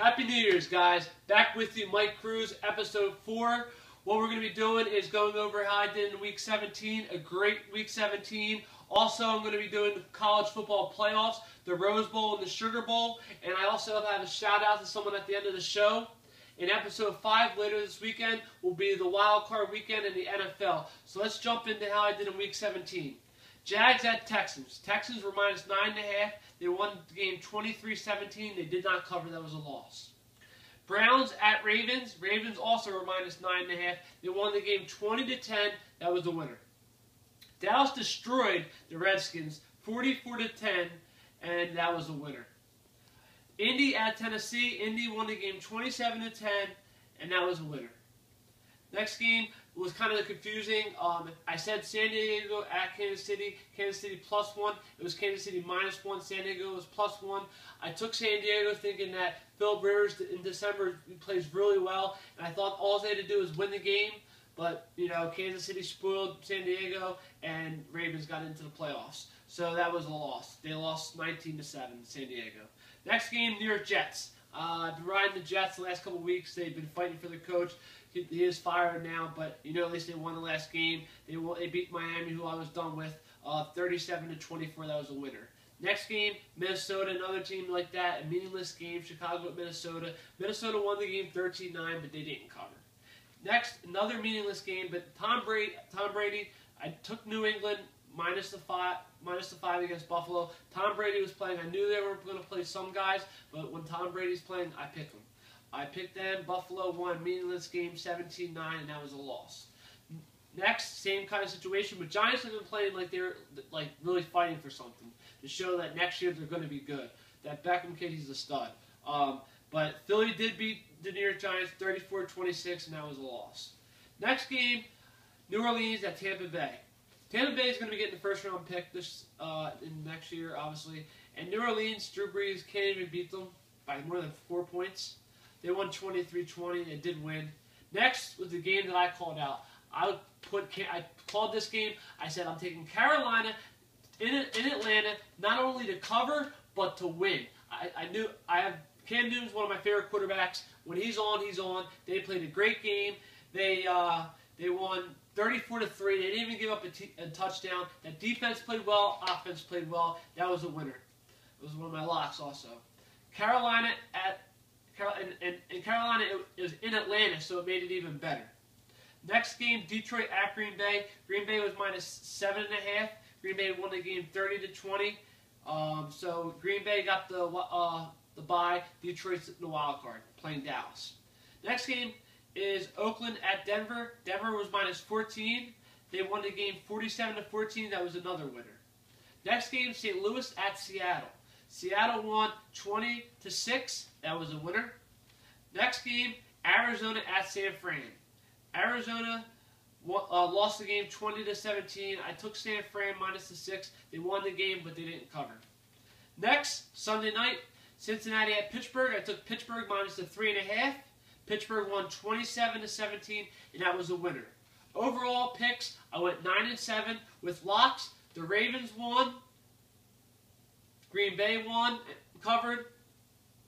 Happy New Year's, guys. Back with you, Mike Cruz, episode 4. What we're going to be doing is going over how I did in Week 17, a great Week 17. Also, I'm going to be doing the college football playoffs, the Rose Bowl and the Sugar Bowl. And I also have a shout-out to someone at the end of the show. In episode 5, later this weekend, will be the wild card weekend in the NFL. So let's jump into how I did in Week 17. Jags at Texans. Texans were minus 9.5. They won the game 23-17. They did not cover. That was a loss. Browns at Ravens. Ravens also were minus 9.5. They won the game 20-10. That was the winner. Dallas destroyed the Redskins 44-10, and that was the winner. Indy at Tennessee. Indy won the game 27-10, and that was the winner. Next game was kind of confusing. I said San Diego at Kansas City. Kansas City +1. It was Kansas City -1. San Diego was +1. I took San Diego thinking that Philip Rivers in December plays really well, and I thought all they had to do was win the game. But, you know, Kansas City spoiled San Diego, and Ravens got into the playoffs. So that was a loss. They lost 19-7, San Diego. Next game, New York Jets. I've been riding the Jets the last couple of weeks. They've been fighting for the coach. He is fired now, but, you know, at least they won the last game. They beat Miami, who I was done with, 37-24. That was a winner. Next game, Minnesota, another team like that, a meaningless game. Chicago at Minnesota. Minnesota won the game 13-9, but they didn't cover. Next, another meaningless game, but Tom Brady, I took New England minus the five against Buffalo. Tom Brady was playing. I knew they were going to play some guys, but when Tom Brady's playing, I pick them. I picked them. Buffalo won meaningless game 17-9, and that was a loss. Next, same kind of situation, but Giants have been playing like they're really fighting for something to show that next year they're going to be good. That Beckham kid, he's a stud. But Philly did beat the New York Giants 34-26, and that was a loss. Next game, New Orleans at Tampa Bay. Tampa Bay is going to be getting the first-round pick this in next year, obviously. And New Orleans, Drew Brees can't even beat them by more than 4 points. They won 23-20. They did win. Next was the game that I called out. I called this game. I said I'm taking Carolina in Atlanta, not only to cover but to win. I have Cam Newton's one of my favorite quarterbacks. When he's on, he's on. They played a great game. They won 34-3. They didn't even give up a touchdown. That defense played well. Offense played well. That was a winner. It was one of my locks also. Carolina at Carolina, it was in Atlanta, so it made it even better. Next game, Detroit at Green Bay. Green Bay was minus 7.5. Green Bay won the game 30-20. So Green Bay got the bye. Detroit's the wild card, playing Dallas. Next game is Oakland at Denver. Denver was minus 14. They won the game 47-14. That was another winner. Next game, St. Louis at Seattle. Seattle won 20-6. That was a winner. Next game, Arizona at San Fran. Arizona lost the game 20-17. I took San Fran minus the 6. They won the game, but they didn't cover. Next, Sunday night, Cincinnati at Pittsburgh. I took Pittsburgh minus the 3.5. Pittsburgh won 27-17, and that was a winner. Overall picks, I went 9-7 with locks. The Ravens won. Green Bay won and covered.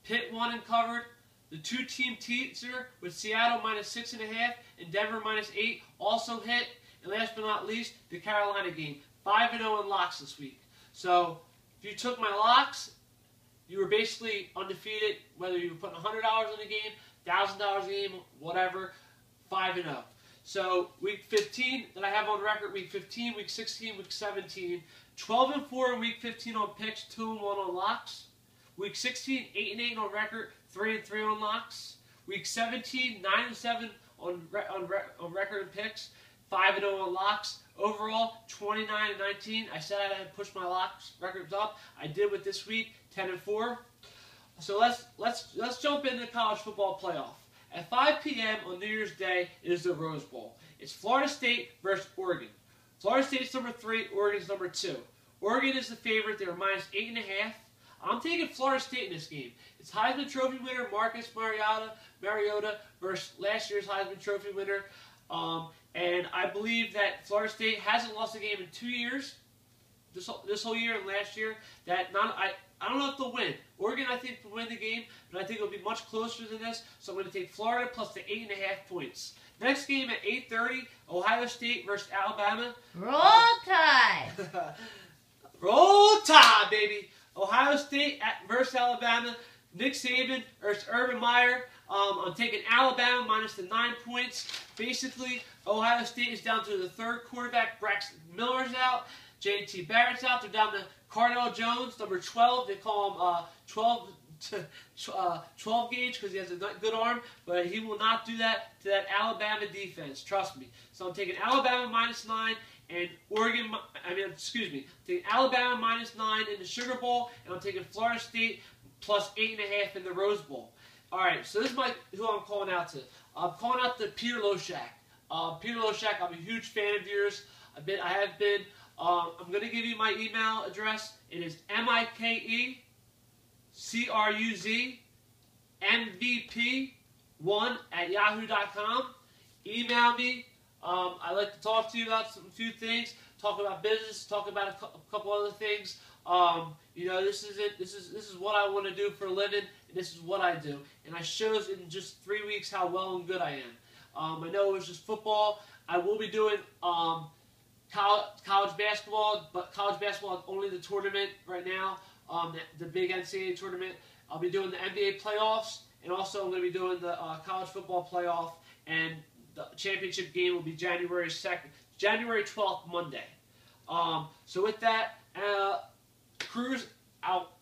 Pitt won and covered. The two-team teaser with Seattle minus 6.5 and Denver minus 8 also hit. And last but not least, the Carolina game. 5-0 in locks this week. So if you took my locks, you were basically undefeated, whether you were putting $100 in the game, $1,000 a game, whatever, 5-0. So week 15 that I have on record, week 15, week 16, week 17, 12-4 in week 15 on picks, 2-1 on locks. Week 16, 8-8 on record, 3-3 on locks. Week 17, 9-7 on record and picks, 5-0 on locks. Overall, 29-19. I said I had pushed my locks records up. I did with this week, 10-4. So let's jump into the college football playoff. At 5 p.m. on New Year's Day, it is the Rose Bowl. It's Florida State versus Oregon. Florida State's number 3, Oregon's number 2. Oregon is the favorite. They were minus 8.5. I'm taking Florida State in this game. It's Heisman Trophy winner Marcus Mariota versus last year's Heisman Trophy winner. And I believe that Florida State hasn't lost a game in 2 years. This whole year and last year. I don't know if they'll win. Oregon, I think, will win the game, but I think it'll be much closer than this. So I'm going to take Florida plus the 8.5 points. Next game at 8:30, Ohio State versus Alabama. Roll Tide. Roll Tide, baby. Ohio State versus Alabama. Nick Saban versus Urban Meyer. I'm taking Alabama minus the 9 points. Basically, Ohio State is down to the third quarterback. Braxton Miller's out. J.T. Barrett's out. They're down to Cardell Jones, number 12. They call him 12 gauge because he has a good arm, but he will not do that to that Alabama defense. Trust me. So I'm taking Alabama minus 9 and taking Alabama minus 9 in the Sugar Bowl, and I'm taking Florida State plus 8.5 in the Rose Bowl. All right, so this is who I'm calling out to. I'm calling out to Peter Loshak. Peter Loshak, I'm a huge fan of yours. I have been. I'm going to give you my email address. It is MikeCruzMVP1@yahoo.com. Email me. I like to talk to you about a few things. Talk about business. Talk about a couple other things. You know, this is it. This is what I want to do for a living, and this is what I do. And I shows in just 3 weeks how well and good I am. I know it was just football. I will be doing college basketball, but college basketball is only the tournament right now, the big NCAA tournament. I'll be doing the NBA playoffs, and also I'm going to be doing the college football playoff, and the championship game will be January 12th, Monday. So with that, Cruz out.